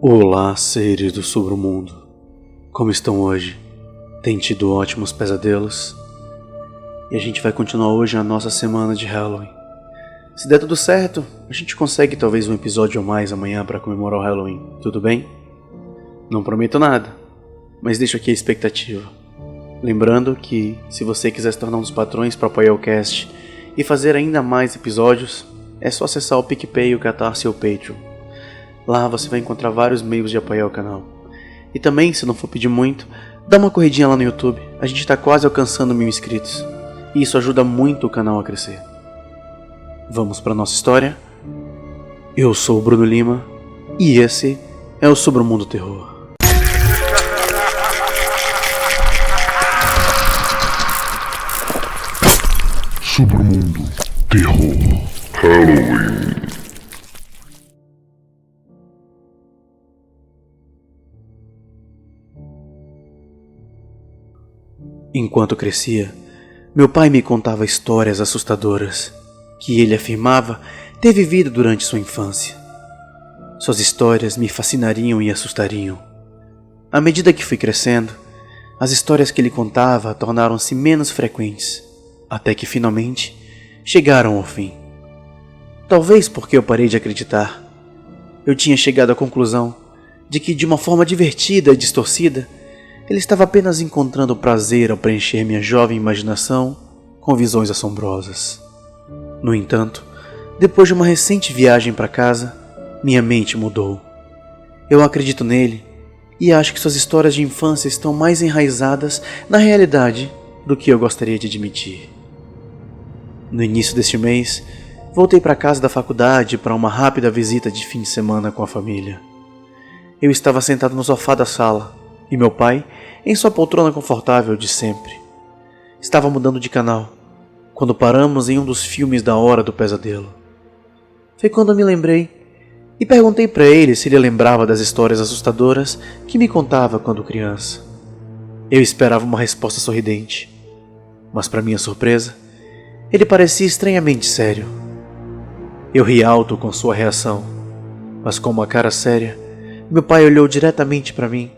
Olá, seres do submundo. Como estão hoje? Tem tido ótimos pesadelos? E a gente vai continuar hoje a nossa semana de Halloween. Se der tudo certo, a gente consegue talvez um episódio ou mais amanhã para comemorar o Halloween, tudo bem? Não prometo nada, mas deixo aqui a expectativa. Lembrando que, se você quiser se tornar um dos patrões para apoiar o cast e fazer ainda mais episódios, é só acessar o PicPay, o Catarse e o Patreon. Lá você vai encontrar vários meios de apoiar o canal. E também, se não for pedir muito, dá uma corridinha lá no YouTube. A gente está quase alcançando 1000 inscritos. E isso ajuda muito o canal a crescer. Vamos para nossa história? Eu sou o Bruno Lima e esse é o Submundo Terror. Submundo Terror Halloween. Enquanto crescia, meu pai me contava histórias assustadoras que ele afirmava ter vivido durante sua infância. Suas histórias me fascinariam e assustariam. À medida que fui crescendo, as histórias que ele contava tornaram-se menos frequentes, até que finalmente chegaram ao fim. Talvez porque eu parei de acreditar. Eu tinha chegado à conclusão de que, de uma forma divertida e distorcida, ele estava apenas encontrando prazer ao preencher minha jovem imaginação com visões assombrosas. No entanto, depois de uma recente viagem para casa, minha mente mudou. Eu acredito nele e acho que suas histórias de infância estão mais enraizadas na realidade do que eu gostaria de admitir. No início deste mês, voltei para casa da faculdade para uma rápida visita de fim de semana com a família. Eu estava sentado no sofá da sala e meu pai em sua poltrona confortável de sempre. Estava mudando de canal quando paramos em um dos filmes da Hora do Pesadelo. Foi quando eu me lembrei e perguntei para ele se ele lembrava das histórias assustadoras que me contava quando criança. Eu esperava uma resposta sorridente, mas para minha surpresa, ele parecia estranhamente sério. Eu ri alto com sua reação, mas com uma cara séria, meu pai olhou diretamente para mim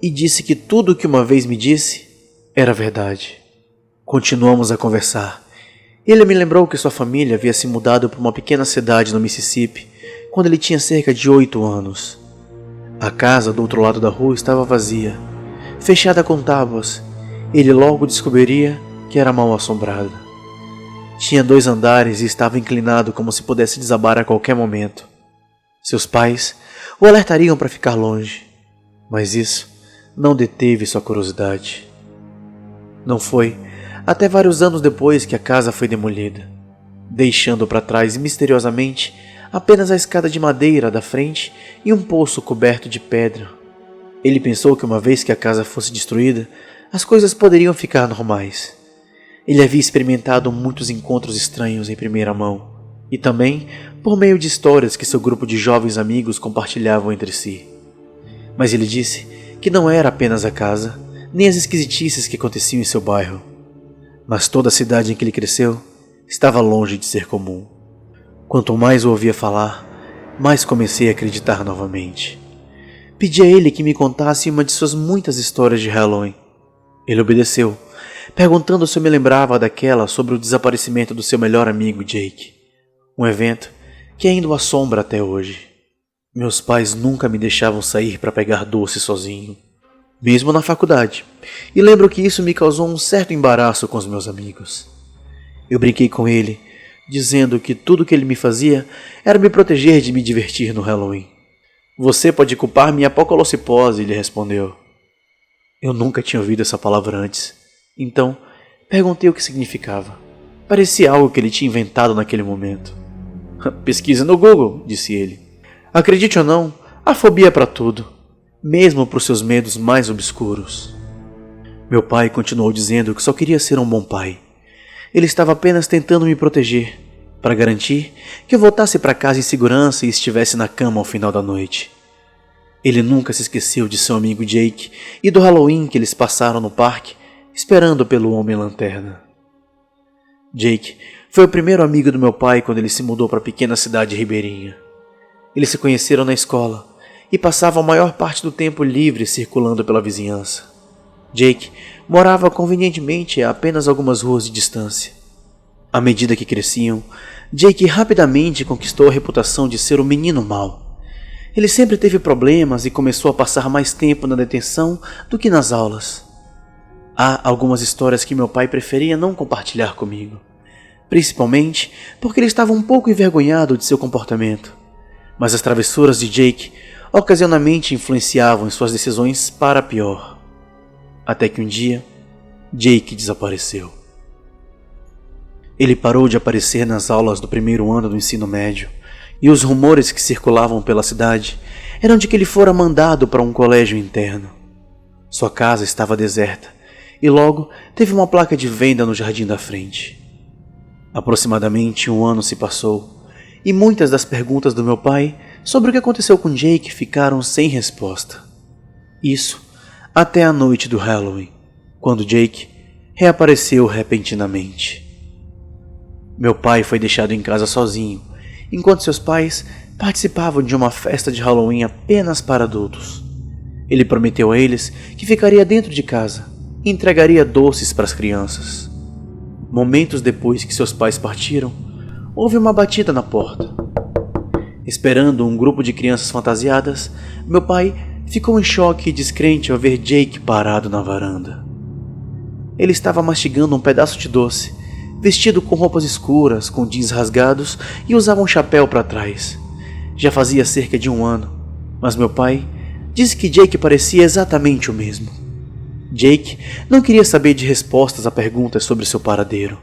e disse que tudo o que uma vez me disse era verdade. Continuamos a conversar. Ele me lembrou que sua família havia se mudado para uma pequena cidade no Mississippi quando ele tinha cerca de 8 anos. A casa do outro lado da rua estava vazia, fechada com tábuas. Ele logo descobriria que era mal assombrada. Tinha 2 andares e estava inclinado como se pudesse desabar a qualquer momento. Seus pais o alertariam para ficar longe, mas isso não deteve sua curiosidade. Não foi até vários anos depois que a casa foi demolida, deixando para trás misteriosamente apenas a escada de madeira da frente e um poço coberto de pedra. Ele pensou que uma vez que a casa fosse destruída, as coisas poderiam ficar normais. Ele havia experimentado muitos encontros estranhos em primeira mão, e também por meio de histórias que seu grupo de jovens amigos compartilhavam entre si. Mas ele disse que não era apenas a casa, nem as esquisitices que aconteciam em seu bairro, mas toda a cidade em que ele cresceu estava longe de ser comum. Quanto mais o ouvia falar, mais comecei a acreditar novamente. Pedi a ele que me contasse uma de suas muitas histórias de Halloween. Ele obedeceu, perguntando se eu me lembrava daquela sobre o desaparecimento do seu melhor amigo Jake, um evento que ainda o assombra até hoje. Meus pais nunca me deixavam sair para pegar doce sozinho, mesmo na faculdade, e lembro que isso me causou um certo embaraço com os meus amigos. Eu brinquei com ele, dizendo que tudo que ele me fazia era me proteger de me divertir no Halloween. Você pode culpar minha apocalipse, ele respondeu. Eu nunca tinha ouvido essa palavra antes, então perguntei o que significava. Parecia algo que ele tinha inventado naquele momento. Pesquise no Google, disse ele. Acredite ou não, há fobia para tudo, mesmo para os seus medos mais obscuros. Meu pai continuou dizendo que só queria ser um bom pai. Ele estava apenas tentando me proteger, para garantir que eu voltasse para casa em segurança e estivesse na cama ao final da noite. Ele nunca se esqueceu de seu amigo Jake e do Halloween que eles passaram no parque, esperando pelo Homem-Lanterna. Jake foi o primeiro amigo do meu pai quando ele se mudou para a pequena cidade ribeirinha. Eles se conheceram na escola e passava a maior parte do tempo livre circulando pela vizinhança. Jake morava convenientemente a apenas algumas ruas de distância. À medida que cresciam, Jake rapidamente conquistou a reputação de ser o menino mau. Ele sempre teve problemas e começou a passar mais tempo na detenção do que nas aulas. Há algumas histórias que meu pai preferia não compartilhar comigo, principalmente porque ele estava um pouco envergonhado de seu comportamento. Mas as travessuras de Jake ocasionalmente influenciavam em suas decisões para pior. Até que um dia, Jake desapareceu. Ele parou de aparecer nas aulas do primeiro ano do ensino médio, e os rumores que circulavam pela cidade eram de que ele fora mandado para um colégio interno. Sua casa estava deserta, e logo teve uma placa de venda no jardim da frente. Aproximadamente um ano se passou, e muitas das perguntas do meu pai sobre o que aconteceu com Jake ficaram sem resposta. Isso até a noite do Halloween, quando Jake reapareceu repentinamente. Meu pai foi deixado em casa sozinho, enquanto seus pais participavam de uma festa de Halloween apenas para adultos. Ele prometeu a eles que ficaria dentro de casa e entregaria doces para as crianças. Momentos depois que seus pais partiram, houve uma batida na porta. Esperando um grupo de crianças fantasiadas, meu pai ficou em choque e descrente ao ver Jake parado na varanda. Ele estava mastigando um pedaço de doce, vestido com roupas escuras, com jeans rasgados e usava um chapéu para trás. Já fazia cerca de um ano, mas meu pai disse que Jake parecia exatamente o mesmo. Jake não queria saber de respostas a perguntas sobre seu paradeiro.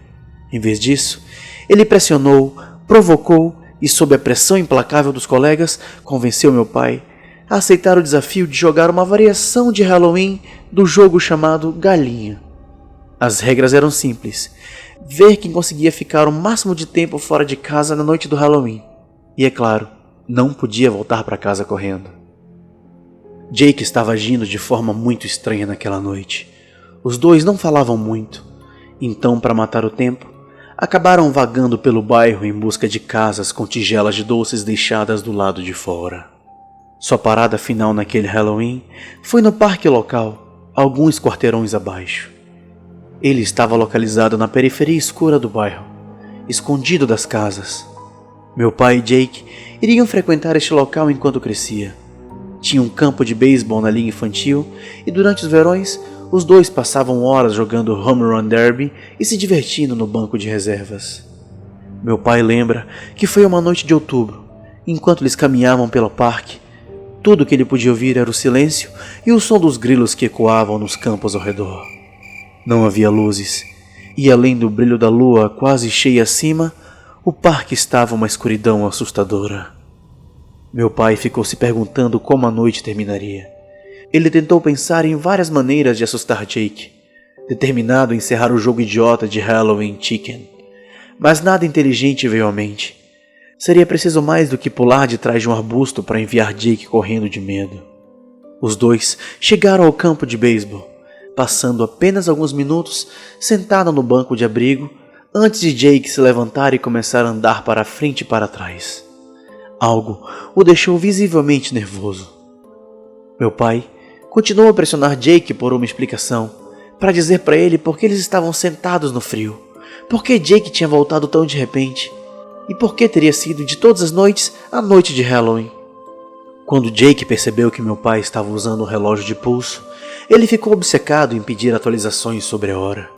Em vez disso, ele pressionou, provocou e, sob a pressão implacável dos colegas, convenceu meu pai a aceitar o desafio de jogar uma variação de Halloween do jogo chamado Galinha. As regras eram simples: ver quem conseguia ficar o máximo de tempo fora de casa na noite do Halloween. E, é claro, não podia voltar para casa correndo. Jake estava agindo de forma muito estranha naquela noite. Os dois não falavam muito. Então, para matar o tempo, acabaram vagando pelo bairro em busca de casas com tigelas de doces deixadas do lado de fora. Sua parada final naquele Halloween foi no parque local, alguns quarteirões abaixo. Ele estava localizado na periferia escura do bairro, escondido das casas. Meu pai e Jake iriam frequentar este local enquanto crescia. Tinha um campo de beisebol na linha infantil e durante os verões os dois passavam horas jogando Home Run Derby e se divertindo no banco de reservas. Meu pai lembra que foi uma noite de outubro, enquanto eles caminhavam pelo parque. Tudo que ele podia ouvir era o silêncio e o som dos grilos que ecoavam nos campos ao redor. Não havia luzes, e além do brilho da lua quase cheia acima, o parque estava uma escuridão assustadora. Meu pai ficou se perguntando como a noite terminaria. Ele tentou pensar em várias maneiras de assustar Jake, determinado em encerrar o jogo idiota de Halloween Chicken. Mas nada inteligente veio à mente. Seria preciso mais do que pular de trás de um arbusto para enviar Jake correndo de medo. Os dois chegaram ao campo de beisebol, passando apenas alguns minutos sentado no banco de abrigo antes de Jake se levantar e começar a andar para frente e para trás. Algo o deixou visivelmente nervoso. Meu pai continuou a pressionar Jake por uma explicação, para dizer para ele por que eles estavam sentados no frio, por que Jake tinha voltado tão de repente, e por que teria sido de todas as noites a noite de Halloween. Quando Jake percebeu que meu pai estava usando um relógio de pulso, ele ficou obcecado em pedir atualizações sobre a hora.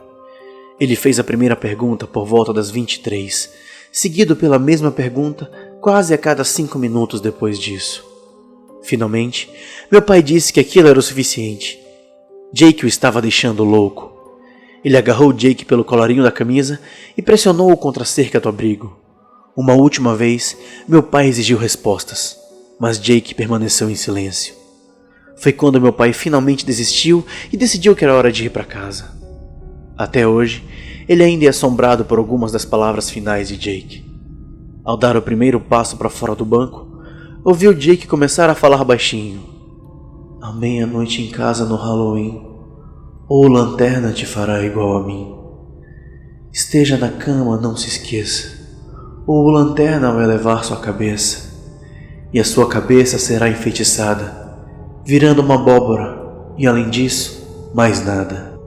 Ele fez a primeira pergunta por volta das 23, seguido pela mesma pergunta quase a cada 5 minutos depois disso. Finalmente, meu pai disse que aquilo era o suficiente. Jake o estava deixando louco. Ele agarrou Jake pelo colarinho da camisa e pressionou-o contra a cerca do abrigo. Uma última vez, meu pai exigiu respostas, mas Jake permaneceu em silêncio. Foi quando meu pai finalmente desistiu e decidiu que era hora de ir para casa. Até hoje, ele ainda é assombrado por algumas das palavras finais de Jake. Ao dar o primeiro passo para fora do banco, ouviu Jake começar a falar baixinho. À meia-noite em casa no Halloween, ou lanterna te fará igual a mim. Esteja na cama, não se esqueça, ou lanterna vai levar sua cabeça. e a sua cabeça será enfeitiçada, virando uma abóbora, e além disso, mais nada.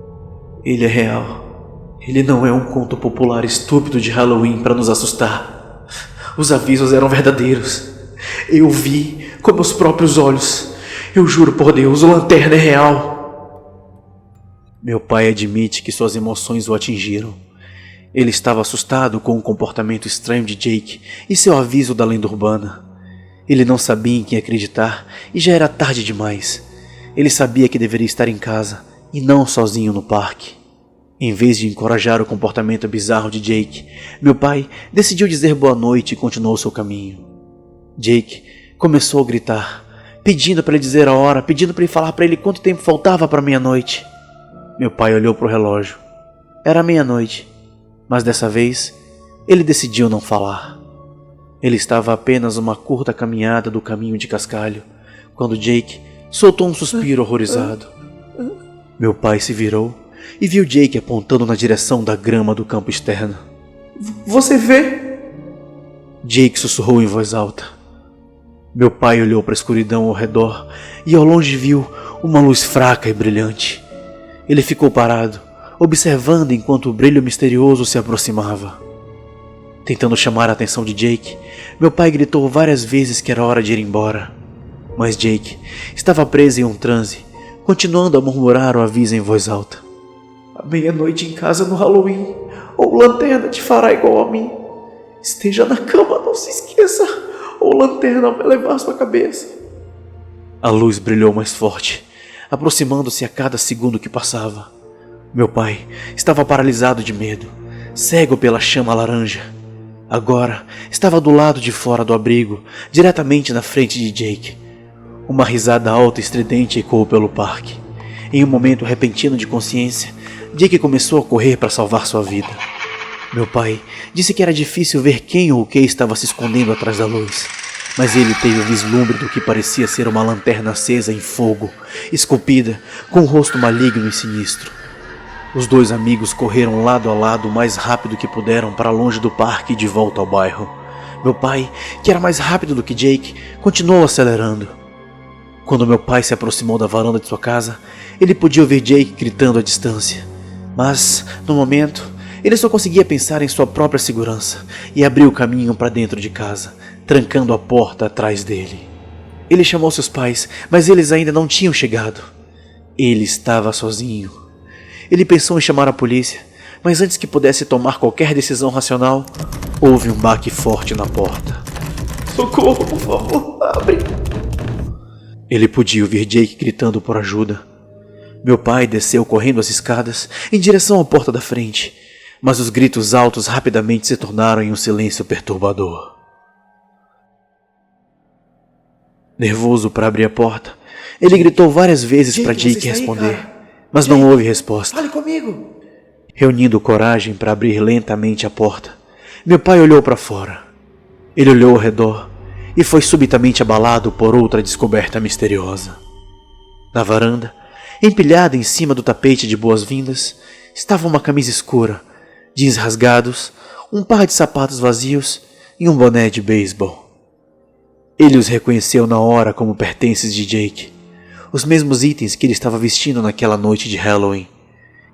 Ele é real. Ele não é um conto popular estúpido de Halloween para nos assustar. Os avisos eram verdadeiros. Eu vi com meus próprios olhos. Eu juro por Deus, o Lanterna é real. Meu pai admite que suas emoções o atingiram. Ele estava assustado com o comportamento estranho de Jake e seu aviso da lenda urbana. Ele não sabia em quem acreditar e já era tarde demais. Ele sabia que deveria estar em casa e não sozinho no parque. Em vez de encorajar o comportamento bizarro de Jake, meu pai decidiu dizer boa noite e continuou seu caminho. Jake começou a gritar, pedindo para ele dizer a hora, pedindo para ele falar para ele quanto tempo faltava para meia-noite. Meu pai olhou para o relógio. Era meia-noite, mas dessa vez ele decidiu não falar. Ele estava a apenas uma curta caminhada do caminho de cascalho, quando Jake soltou um suspiro horrorizado. Meu pai se virou e viu Jake apontando na direção da grama do campo externo. Você vê? Jake sussurrou em voz alta. Meu pai olhou para a escuridão ao redor e ao longe viu uma luz fraca e brilhante. Ele ficou parado, observando enquanto o brilho misterioso se aproximava. Tentando chamar a atenção de Jake, meu pai gritou várias vezes que era hora de ir embora. Mas Jake estava preso em um transe, continuando a murmurar o aviso em voz alta. À meia-noite em casa no Halloween, ou o Lanterna te fará igual a mim. Esteja na cama, não se esqueça, ou o Lanterna vai levar sua cabeça. A luz brilhou mais forte, aproximando-se a cada segundo que passava. Meu pai estava paralisado de medo, cego pela chama laranja. Agora estava do lado de fora do abrigo, diretamente na frente de Jake. Uma risada alta e estridente ecoou pelo parque. Em um momento repentino de consciência, Jake começou a correr para salvar sua vida. Meu pai disse que era difícil ver quem ou o que estava se escondendo atrás da luz, mas ele teve o vislumbre do que parecia ser uma lanterna acesa em fogo, esculpida, com um rosto maligno e sinistro. Os dois amigos correram lado a lado o mais rápido que puderam para longe do parque e de volta ao bairro. Meu pai, que era mais rápido do que Jake, continuou acelerando. Quando meu pai se aproximou da varanda de sua casa, ele podia ouvir Jake gritando à distância. Mas, no momento, ele só conseguia pensar em sua própria segurança e abriu o caminho para dentro de casa, trancando a porta atrás dele. Ele chamou seus pais, mas eles ainda não tinham chegado. Ele estava sozinho. Ele pensou em chamar a polícia, mas antes que pudesse tomar qualquer decisão racional, houve um baque forte na porta. Socorro, por favor, abre! Ele podia ouvir Jake gritando por ajuda. Meu pai desceu correndo as escadas em direção à porta da frente, mas os gritos altos rapidamente se tornaram em um silêncio perturbador. Nervoso para abrir a porta, ele gritou várias vezes para Jake responder, mas não houve resposta. Fale comigo! Reunindo coragem para abrir lentamente a porta, meu pai olhou para fora. Ele olhou ao redor e foi subitamente abalado por outra descoberta misteriosa. Na varanda, empilhada em cima do tapete de boas-vindas, estava uma camisa escura, jeans rasgados, um par de sapatos vazios e um boné de beisebol. Ele os reconheceu na hora como pertences de Jake, os mesmos itens que ele estava vestindo naquela noite de Halloween,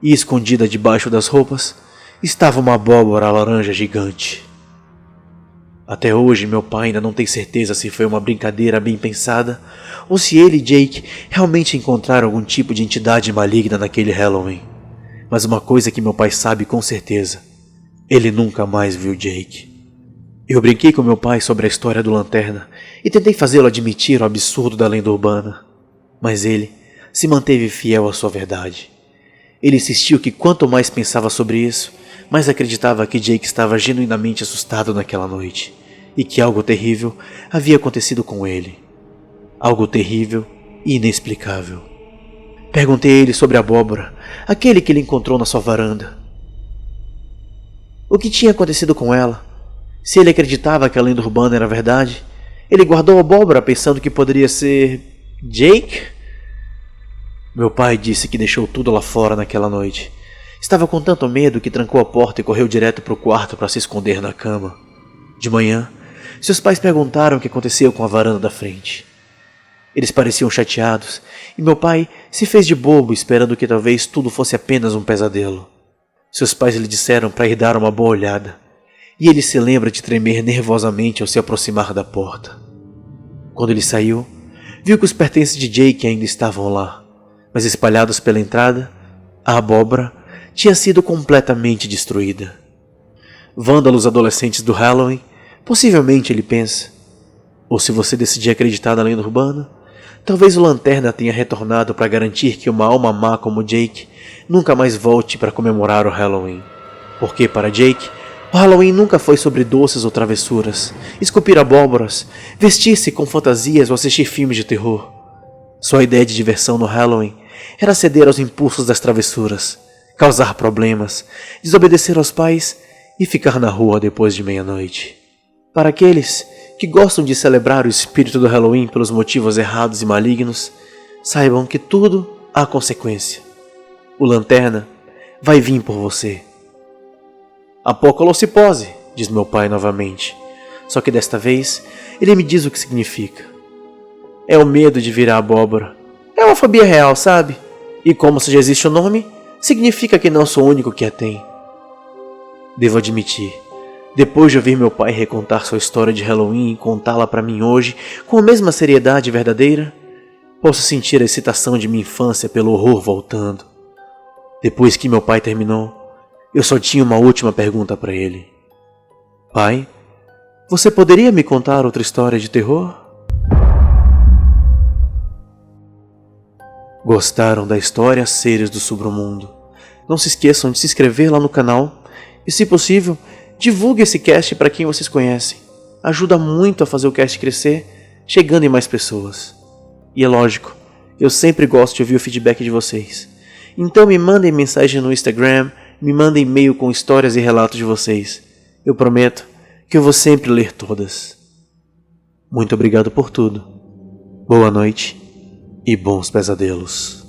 e escondida debaixo das roupas estava uma abóbora laranja gigante. Até hoje meu pai ainda não tem certeza se foi uma brincadeira bem pensada ou se ele e Jake realmente encontraram algum tipo de entidade maligna naquele Halloween. Mas uma coisa que meu pai sabe com certeza: ele nunca mais viu Jake. Eu brinquei com meu pai sobre a história do Lanterna e tentei fazê-lo admitir o absurdo da lenda urbana, mas ele se manteve fiel à sua verdade. Ele insistiu que quanto mais pensava sobre isso, mais acreditava que Jake estava genuinamente assustado naquela noite e que algo terrível havia acontecido com ele. Algo terrível e inexplicável. Perguntei a ele sobre a abóbora, aquele que ele encontrou na sua varanda. O que tinha acontecido com ela? Se ele acreditava que a lenda urbana era verdade, ele guardou a abóbora pensando que poderia ser Jake? Meu pai disse que deixou tudo lá fora naquela noite. Estava com tanto medo que trancou a porta e correu direto para o quarto para se esconder na cama. De manhã, Seus pais perguntaram o que aconteceu com a varanda da frente. Eles pareciam chateados e meu pai se fez de bobo esperando que talvez tudo fosse apenas um pesadelo. Seus pais lhe disseram para ir dar uma boa olhada e ele se lembra de tremer nervosamente ao se aproximar da porta. Quando ele saiu, viu que os pertences de Jake ainda estavam lá, mas espalhados pela entrada, a abóbora tinha sido completamente destruída. Vândalos adolescentes do Halloween, possivelmente, ele pensa. Ou se você decidir acreditar na lenda urbana, talvez o Lanterna tenha retornado para garantir que uma alma má como Jake nunca mais volte para comemorar o Halloween. Porque para Jake, o Halloween nunca foi sobre doces ou travessuras, esculpir abóboras, vestir-se com fantasias ou assistir filmes de terror. Sua ideia de diversão no Halloween era ceder aos impulsos das travessuras, causar problemas, desobedecer aos pais e ficar na rua depois de meia-noite. Para aqueles que gostam de celebrar o espírito do Halloween pelos motivos errados e malignos, saibam que tudo há consequência. O Lanterna vai vir por você. Apocalipse, diz meu pai novamente, só que desta vez ele me diz o que significa. É o medo de virar abóbora. É uma fobia real, sabe? E como se já existe o nome, significa que não sou o único que a tem. Devo admitir, depois de ouvir meu pai recontar sua história de Halloween e contá-la para mim hoje com a mesma seriedade verdadeira, posso sentir a excitação de minha infância pelo horror voltando. Depois que meu pai terminou, eu só tinha uma última pergunta para ele. Pai, você poderia me contar outra história de terror? Gostaram da história Seres do Submundo? Não se esqueçam de se inscrever lá no canal e, se possível, divulgue esse cast para quem vocês conhecem. Ajuda muito a fazer o cast crescer, chegando em mais pessoas. E é lógico, eu sempre gosto de ouvir o feedback de vocês. Então me mandem mensagem no Instagram, me mandem e-mail com histórias e relatos de vocês. Eu prometo que eu vou sempre ler todas. Muito obrigado por tudo. Boa noite e bons pesadelos.